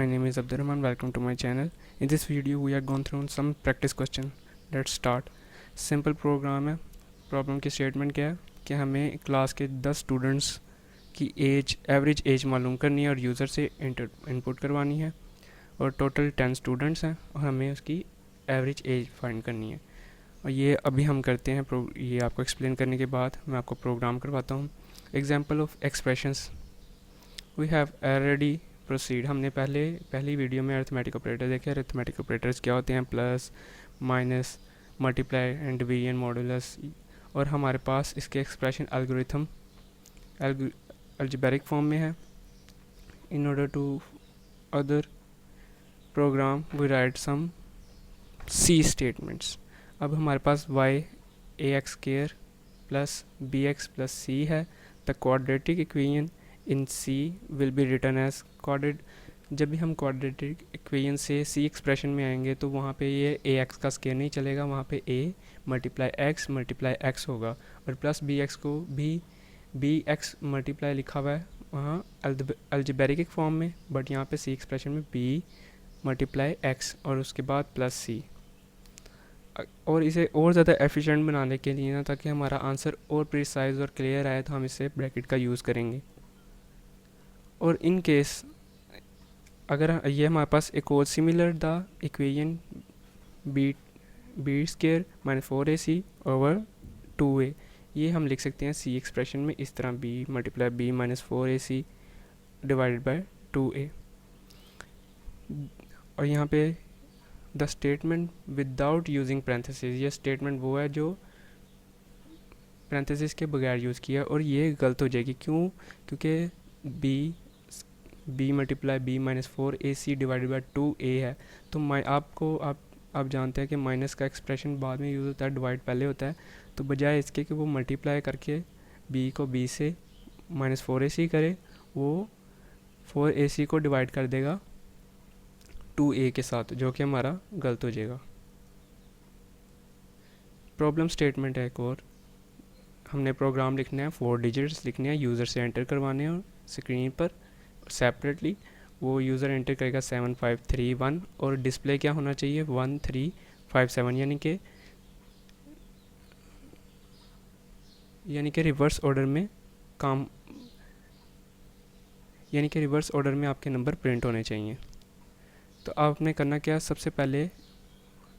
my name is Abdurrahman. Welcome to my channel. In this video we are going through some practice question. Let's start. Simple program है. Problem की statement क्या है कि हमें class के 10 students की average age मालूम करनी है और यूज़र से इनपुट करवानी है और टोटल 10 स्टूडेंट्स हैं और हमें उसकी एवरेज एज फाइंड करनी है. और ये अभी हम करते हैं. ये आपको एक्सप्लेन करने के बाद मैं आपको प्रोग्राम करवाता हूँ. Example of expressions we have already proceed. हमने पहली वीडियो में अरिथमेटिक ऑपरेटर देखे. अरिथमेटिक ऑपरेटर्स क्या होते हैं? Plus, minus, multiply and division, modulus. और हमारे पास इसके एक्सप्रेशन एल्गोरिथम अलजेब्रिक फॉर्म में है. In order to other program we write some C statements. अब हमारे पास y ax square plus bx plus c है. The quadratic equation in c will be written as quadrat. जब भी हम quadratic equation से c एक्सप्रेशन में आएंगे तो वहाँ पे ये ax का स्क्वायर नहीं चलेगा. वहाँ पे a मल्टीप्लाई x होगा और प्लस bx को भी bx मल्टीप्लाई लिखा हुआ है वहाँ अलजेब्रिक फॉर्म में, बट यहाँ पे c एक्सप्रेशन में b मल्टीप्लाई x और उसके बाद प्लस c. और इसे और ज़्यादा एफिशिएंट बनाने के लिए ना, ताकि हमारा आंसर और प्रिसाइज और क्लियर आए, तो हम इसे ब्रैकेट का यूज़ करेंगे. और इन केस अगर ये हमारे पास एक और similar the equation b square minus 4ac over 2a, ये हम लिख सकते हैं सी एक्सप्रेशन में इस तरह b multiply b minus 4ac divided by 2a. और यहाँ पे the statement without using parenthesis, ये स्टेटमेंट वो है जो पैरेंथेसिस के बगैर यूज़ किया और ये गलत हो जाएगी. क्यों? क्योंकि b multiply b minus 4ac divided by 2a है. तो आप जानते हैं कि माइनस का एक्सप्रेशन बाद में यूज़ होता है, डिवाइड पहले होता है. तो बजाय इसके कि वो मल्टीप्लाई करके b को b से माइनस 4ac करे, वो 4ac को डिवाइड कर देगा 2a के साथ, जो कि हमारा गलत हो जाएगा. प्रॉब्लम स्टेटमेंट है एक और. हमने प्रोग्राम लिखना है, 4 डिजिट्स लिखने हैं, यूज़र से एंटर करवाने हैं और स्क्रीन पर सेपरेटली वो यूज़र एंटर करेगा 7531 और डिस्प्ले क्या होना चाहिए 1357, यानी कि रिवर्स ऑर्डर में आपके नंबर प्रिंट होने चाहिए. तो आपने करना क्या, सबसे पहले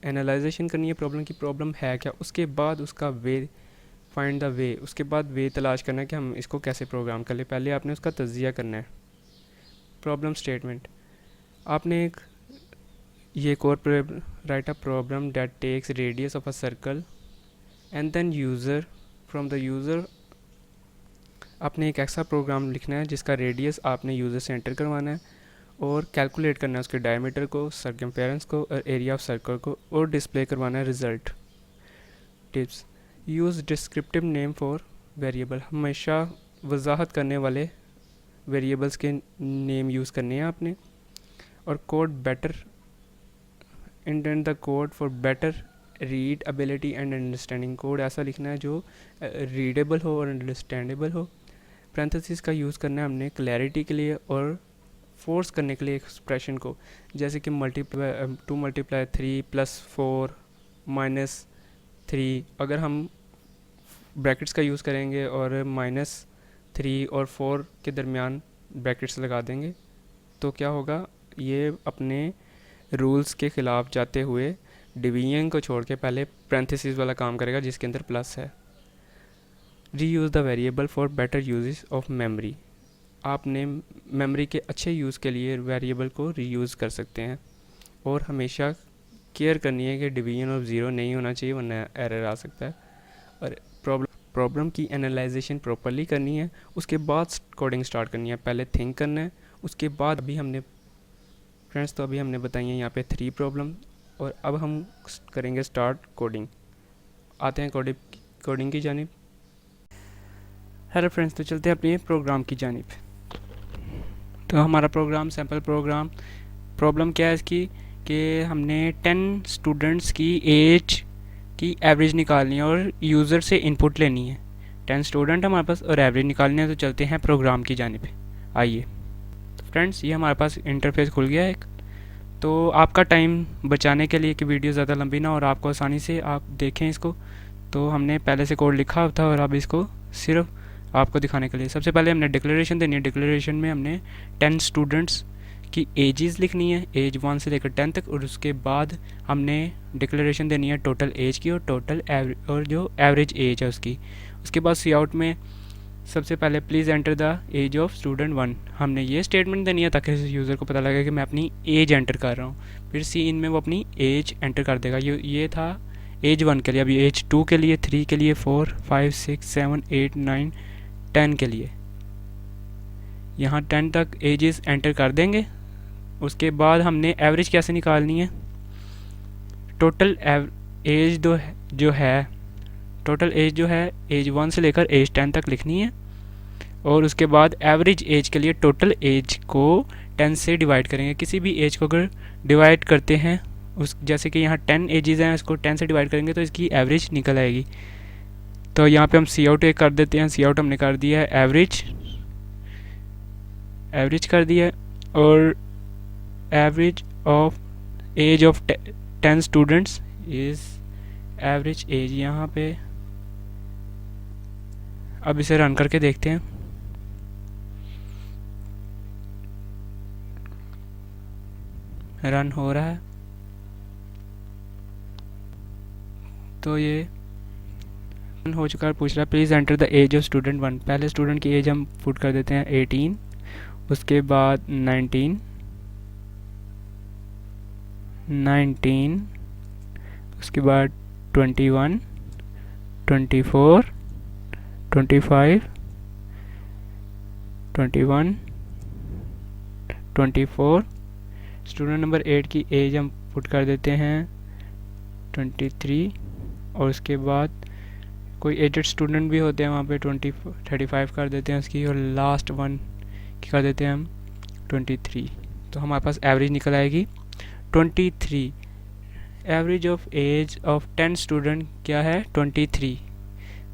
एनालाइजेशन करनी है प्रॉब्लम की, प्रॉब्लम है क्या, उसके बाद उसका वे फाइंड द वे, उसके बाद वे तलाश करना है कि हम इसको कैसे प्रोग्राम कर ले. पहले आपने उसका तज्जिया करना है. प्रॉब्लम स्टेटमेंट, आपने एक और write a problem that takes radius of a circle and then user from the user. आपने एक ऐसा प्रोग्राम लिखना है जिसका रेडियस आपने यूज़र से एंटर करवाना है और कैलकुलेट करना है उसके डायमीटर को, सर्कमफेरेंस को और एरिया ऑफ सर्कल को, और डिस्प्ले करवाना है result. Tips, use descriptive name for variable. हमेशा वजाहत करने वाले वेरिएबल्स के नेम यूज़ करने हैं आपने. और code better, indent the code for better read ability and understanding. Code ऐसा लिखना है जो रीडेबल हो और अंडरस्टैंडेबल हो. पैरेंथेसिस का यूज़ करना है हमने क्लैरिटी के लिए और फोर्स करने के लिए एक्सप्रेशन को, जैसे कि 2 मल्टीप्लाई 3 प्लस 4 माइनस 3. अगर हम ब्रैकेट्स का यूज़ करेंगे और माइनस 3 और 4 के दरमियान ब्रैकेट्स लगा देंगे तो क्या होगा, ये अपने रूल्स के ख़िलाफ़ जाते हुए डिवीजन को छोड़ के पहले पैरेंथेसिस वाला काम करेगा जिसके अंदर प्लस है. Reuse the variable for better uses of memory. आपने मेमोरी के अच्छे यूज़ के लिए वेरिएबल को रीयूज़ कर सकते हैं. और हमेशा केयर करनी है कि डिवीजन ऑफ ज़ीरो नहीं होना चाहिए, वरना एरर आ सकता है. और प्रॉब्लम की एनालाइजेशन प्रॉपरली करनी है, उसके बाद कोडिंग स्टार्ट करनी है. पहले थिंक करना है, उसके बाद अभी हमने बताई हैं यहाँ पे 3 प्रॉब्लम, और अब हम करेंगे स्टार्ट कोडिंग. आते हैं कोडिंग की जानिब. हेलो फ्रेंड्स, तो चलते हैं अपने प्रोग्राम की जानिब. तो हमारा प्रोग्राम सैम्पल प्रोग्राम, प्रॉब्लम क्या है इसकी कि हमने 10 स्टूडेंट्स की एज की एवरेज निकालनी है और यूज़र से इनपुट लेनी है. 10 स्टूडेंट हमारे पास और एवरेज निकालनी है. तो चलते हैं प्रोग्राम की जानिब. आइए. फ्रेंड्स, ये हमारे पास इंटरफेस खुल गया है एक। तो आपका टाइम बचाने के लिए कि वीडियो ज़्यादा लंबी ना और आपको आसानी से आप देखें इसको, तो हमने पहले से कोड लिखा था और अब इसको सिर्फ आपको दिखाने के लिए सबसे पहले हमने डिक्लेरेशन देनी है। डिक्लेरेशन में हमने 10 स्टूडेंट्स की एजेस लिखनी है, एज 1 से लेकर 10 तक, और उसके बाद हमने डिक्लेरेशन देनी है टोटल एज की और और जो एवरेज एज है उसकी। उसके बाद सी आउट में सबसे पहले please enter the age of student 1, हमने ये स्टेटमेंट देनी है ताकि यूज़र को पता लगे कि मैं अपनी एज एंटर कर रहा हूँ। फिर सी इन में वो अपनी एज एंटर कर देगा। ये था एज 1 के लिए। अभी एज 2 के लिए, 3 के लिए, 4, 5, 6, 7, 8, 9, 10 के लिए यहाँ 10 तक एजेस एंटर कर देंगे। उसके बाद हमने एवरेज कैसे निकालनी है, टोटल एज जो है एज 1 से लेकर एज 10 तक लिखनी है, और उसके बाद एवरेज एज के लिए टोटल एज को 10 से डिवाइड करेंगे। किसी भी एज को अगर डिवाइड करते हैं, उस जैसे कि यहाँ 10 एजेस हैं, इसको 10 से डिवाइड करेंगे तो इसकी एवरेज निकल आएगी। तो यहाँ पे हम सी आउट एक कर देते हैं। सी आउट हमने कर दिया है एवरेज कर दिया है, और average of age of 10 students is average age यहाँ पे। अब इसे रन करके देखते हैं। रन हो रहा है, तो ये रन हो चुका है। पूछ रहा है please enter the age of student 1। पहले स्टूडेंट की एज हम पुट कर देते हैं 18, उसके बाद 19, उसके बाद 21, 24, 25, 21, 24। स्टूडेंट नंबर 8 की एज हम पुट कर देते हैं 23, और उसके बाद कोई एजेड स्टूडेंट भी होते हैं वहाँ पे 35 कर देते हैं उसकी, और लास्ट वन की कर देते हैं हम 23। तो हमारे पास एवरेज निकल आएगी 23। Average of age of 10 student क्या है, 23।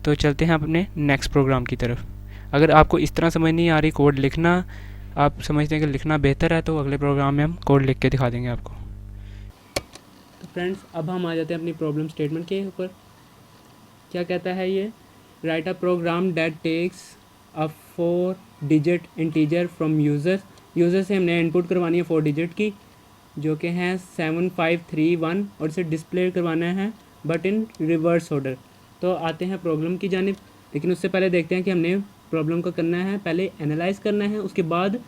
तो चलते हैं अपने नेक्स्ट प्रोग्राम की तरफ। अगर आपको इस तरह समझ नहीं आ रही कोड लिखना, आप समझते हैं कि लिखना बेहतर है, तो अगले प्रोग्राम में हम कोड लिख के दिखा देंगे आपको। तो फ्रेंड्स, अब हम आ जाते हैं अपनी प्रॉब्लम स्टेटमेंट के ऊपर। क्या कहता है ये, write a program that takes a 4 digit integer from user से हमने इनपुट करवानी है 4 डिजिट की, जो कि हैं 7531, और इसे डिस्प्ले करवाना है बट इन रिवर्स ऑर्डर। तो आते हैं प्रॉब्लम की जानिब, लेकिन उससे पहले देखते हैं कि हमने प्रॉब्लम को करना है, पहले एनालाइज करना है, उसके बाद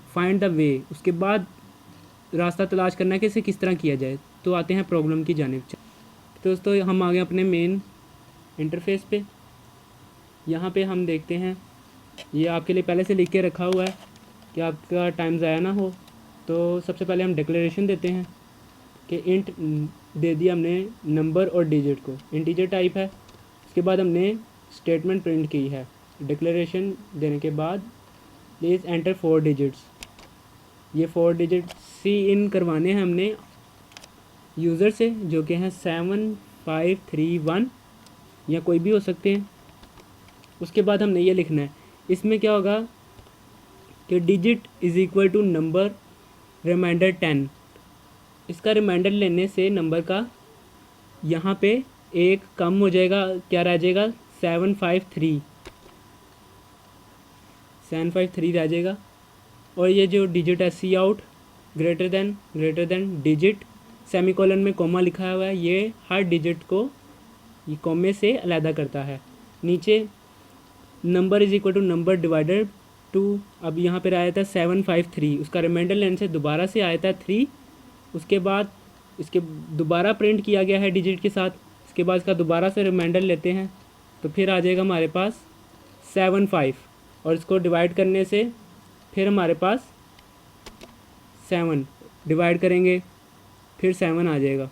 फाइंड द वे, उसके बाद रास्ता तलाश करना है कि इसे किस तरह किया जाए। तो आते हैं प्रॉब्लम की जानिब। तो दोस्तों, हम आ गए अपने मेन इंटरफेस पे। यहाँ पे हम देखते हैं, ये आपके लिए पहले से लिख के रखा हुआ है कि आपका टाइम ज़ाया ना हो। तो सबसे पहले हम डिक्लेरेशन देते हैं कि इंट दे दिया हमने नंबर और डिजिट को, इंटीजर टाइप है। उसके बाद हमने स्टेटमेंट प्रिंट की है। डिक्लेरेशन देने के बाद प्लीज़ एंटर 4 डिजिट्स, ये 4 डिजिट सी इन करवाने हैं हमने यूज़र से, जो कि हैं 7531 या कोई भी हो सकते हैं। उसके बाद हमने ये लिखना है, इसमें क्या होगा कि digit is equal to number remainder 10। इसका रिमाइंडर लेने से नंबर का यहाँ पे एक कम हो जाएगा, क्या रह जाएगा 753 रह जाएगा। और ये जो डिजिट है cout greater than digit, semicolon में कोमा लिखा हुआ है, ये हर डिजिट को ये कोमे से अलहदा करता है। नीचे number is equal to number divided 2, अब यहाँ पर आया था 753, उसका रिमाइंडर लेने से दोबारा से आया था 3। उसके बाद इसके दोबारा प्रिंट किया गया है डिजिट के साथ। इसके बाद इसका दोबारा से रिमाइंडर लेते हैं, तो फिर आ जाएगा हमारे पास 75, और इसको डिवाइड करने से फिर हमारे पास 7 डिवाइड करेंगे, फिर 7 आ जाएगा।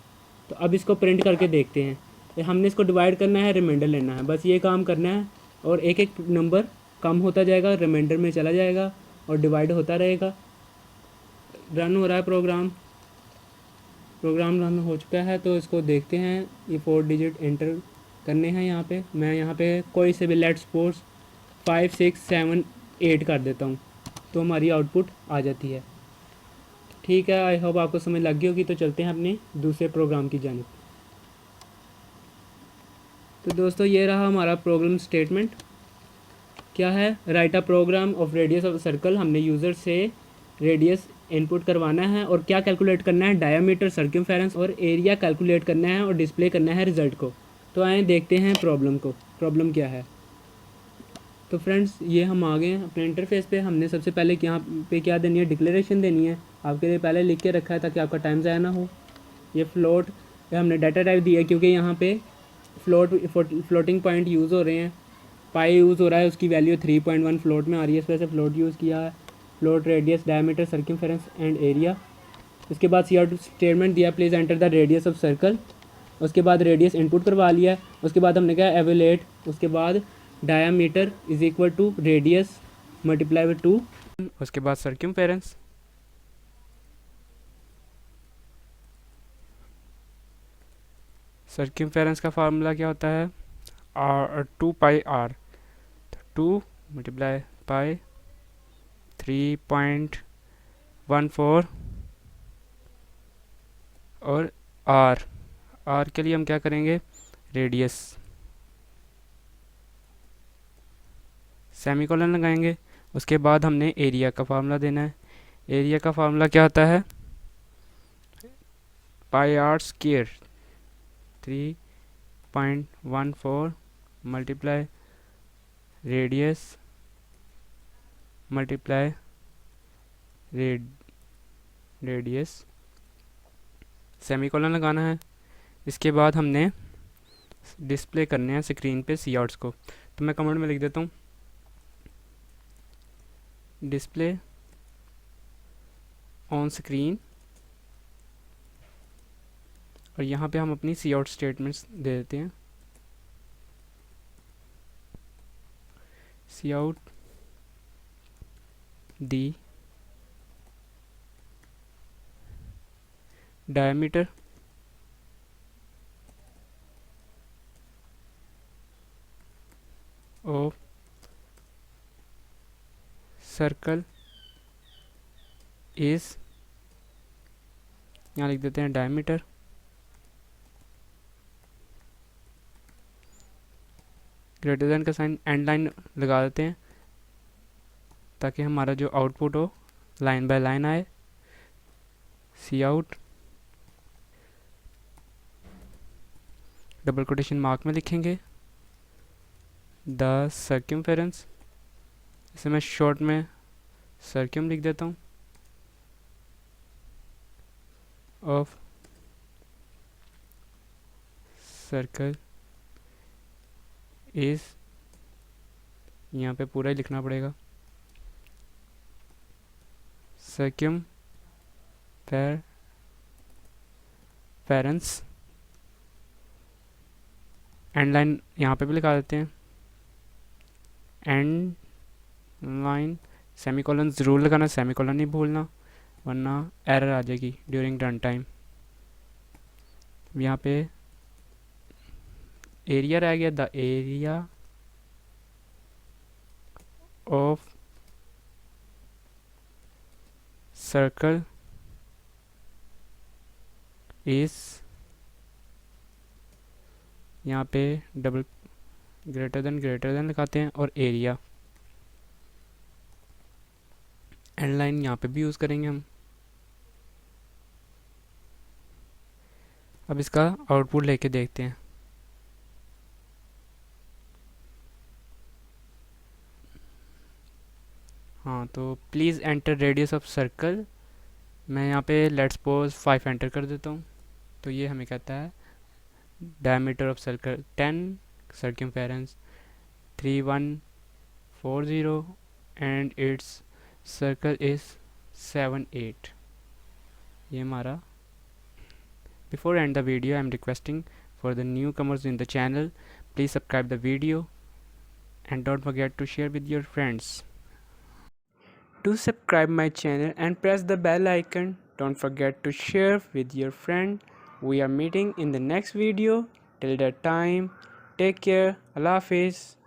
तो अब इसको प्रिंट करके देखते हैं। तो हमने इसको डिवाइड करना है, रिमाइंडर लेना है, बस ये काम करना है। और एक एक नंबर कम होता जाएगा, रिमाइंडर में चला जाएगा और डिवाइड होता रहेगा। रन हो रहा है प्रोग्राम रन हो चुका है। तो इसको देखते हैं, ये 4 डिजिट एंटर करने हैं यहाँ पे। मैं यहाँ पे कोई से भी लेट्स सपोज 5 6 7 8 कर देता हूँ। तो हमारी आउटपुट आ जाती है। ठीक है, आई होप आपको समझ लग गई होगी। तो चलते हैं अपने दूसरे प्रोग्राम की जानिब। तो दोस्तों ये रहा हमारा प्रॉब्लम स्टेटमेंट। क्या है, write a program of radius of circle. हमने यूज़र से रेडियस इनपुट करवाना है और क्या कैलकुलेट करना है, डायामीटर, सर्कमफेरेंस और एरिया कैलकुलेट करना है और डिस्प्ले करना है रिज़ल्ट को। तो आए देखते हैं प्रॉब्लम को, प्रॉब्लम क्या है। तो फ्रेंड्स ये हम आ गए हैं अपने इंटरफेस पे। हमने सबसे पहले यहाँ पे क्या देनी है, डिक्लेरेशन देनी है। आपके लिए पहले लिख के रखा है ताकि आपका टाइम ज़ाया ना हो। ये फ्लोट हमने डाटा टाइप दिया है क्योंकि यहाँ पे फ्लोटिंग पॉइंट यूज़ हो रहे हैं। पाई यूज़ हो रहा है, उसकी वैल्यू 3.1 फ्लोट में आ रही है, इस वजह से फ्लोट यूज़ किया है। Float radius, diameter, circumference and area. उसके बाद सी आउट स्टेटमेंट दिया, please enter the radius of circle. उसके बाद रेडियस इनपुट करवा लिया। उसके बाद हमने कहा एवेलेट। उसके बाद diameter is equal to radius multiply by 2। उसके बाद सर्कमफेरेंस। सर्कमफेरेंस का फार्मूला क्या होता है, r 2 pi r. 2 multiply pi 3.14 और आर के लिए हम क्या करेंगे, रेडियस, सेमीकोलन लगाएंगे। उसके बाद हमने एरिया का फार्मूला देना है। एरिया का फार्मूला क्या होता है, pi r square 3.14 multiply radius multiply radius, semicolon लगाना है। इसके बाद हमने डिस्प्ले करने हैं स्क्रीन पे सी आउट्स को। तो मैं कमेंट में लिख देता हूँ डिस्प्ले ऑन स्क्रीन, और यहाँ पे हम अपनी सी आउट स्टेटमेंट्स दे देते हैं। Cout the diameter of circle is, यहाँ लिख देते हैं डायमीटर, ग्रेटर देन का साइन, एंड लाइन लगा देते हैं ताकि हमारा जो आउटपुट हो लाइन बाय लाइन आए। सी आउट डबल कोटेशन मार्क में लिखेंगे द सर्कमफेरेंस, इसे मैं शॉर्ट में सर्कम लिख देता हूँ, ऑफ सर्कल इज, यहाँ पे पूरा ही लिखना पड़ेगा, सर्कमफेरेंस, एंड लाइन यहाँ पे भी लिखा देते हैं, एंड लाइन सेमीकोलन ज़रूर लगाना, सेमीकोलन नहीं भूलना वरना एरर आ जाएगी ड्यूरिंग रन टाइम। यहाँ पे एरिया रह गया, the area of circle is, यहाँ पे डबल ग्रेटर देन लिखाते हैं और एरिया, एंड लाइन यहाँ पे भी यूज़ करेंगे हम। अब इसका आउटपुट लेके देखते हैं। हाँ, तो please enter radius of circle, मैं यहाँ पे लेट्स सपोज 5 एंटर कर देता हूँ। तो ये हमें कहता है diameter of circle 10, circumference 3140 and it's circle is 78। ये हमारा। Before I end the video, I am requesting for the newcomers in the channel, please subscribe the video and don't forget to share with your friends. Do subscribe my channel and press the bell icon. Don't forget to share with your friend. We are meeting in the next video. Till that time, take care. Allah Hafiz.